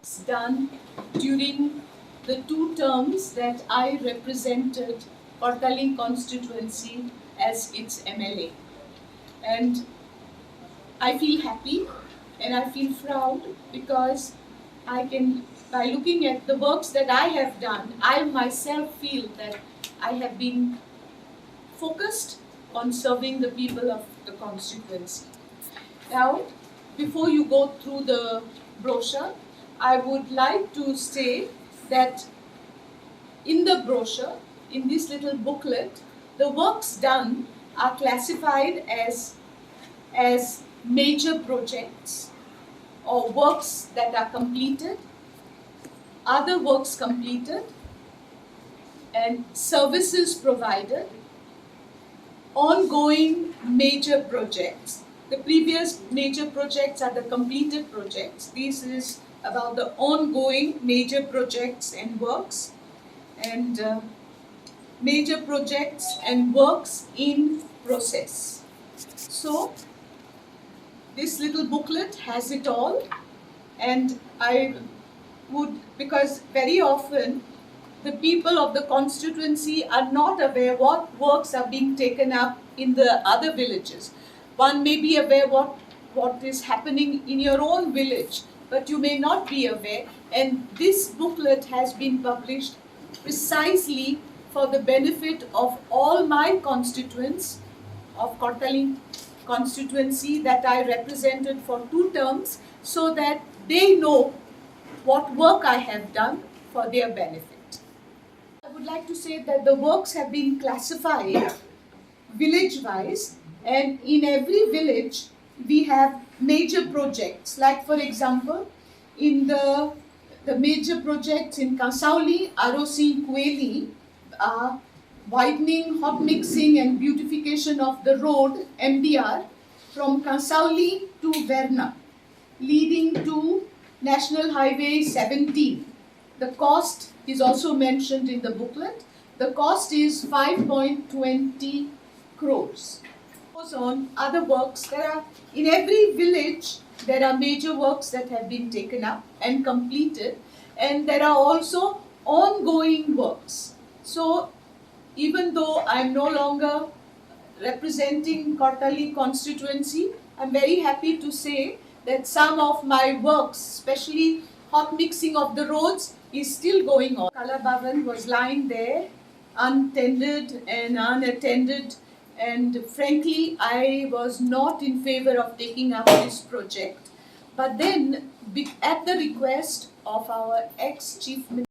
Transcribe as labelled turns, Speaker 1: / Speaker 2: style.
Speaker 1: works done during the 2 terms that I represented Kortali constituency as its MLA. And I feel happy and I feel proud because I can, by looking at the works that I have done, I myself feel that I have been focused on serving the people of the constituency. Now, before you go through the brochure, I would like to say that in the brochure, in this little booklet, the works done are classified as major projects or works that are completed, other works completed, and services provided, ongoing major projects. The previous major projects are the completed projects. This is about the ongoing major projects and works, and major projects and works in process. So this little booklet has it all, and I would, because very often the people of the constituency are not aware what works are being taken up in the other villages. One may be aware what is happening in your own village, but you may not be aware, and this booklet has been published precisely for the benefit of all my constituents of Kortali constituency that I represented for 2 terms, so that they know what work I have done for their benefit. I would like to say that the works have been classified village-wise, and in every village we have major projects. Like for example, in the major projects in Kasauli, Arosi, Kueli, widening, hot mixing and beautification of the road MDR from Kasauli to Verna, leading to National Highway 17. The cost is also mentioned in the booklet. The cost is 5.20 crores. On other works, there are, in every village there are major works that have been taken up and completed, and there are also ongoing works. So even though I am no longer representing Kortali constituency, I am very happy to say that some of my works, especially hot mixing of the roads, is still going on. Kala Bhavan was lying there, untended and unattended, and frankly, I was not in favor of taking up this project. But then, at the request of our ex-Chief Minister,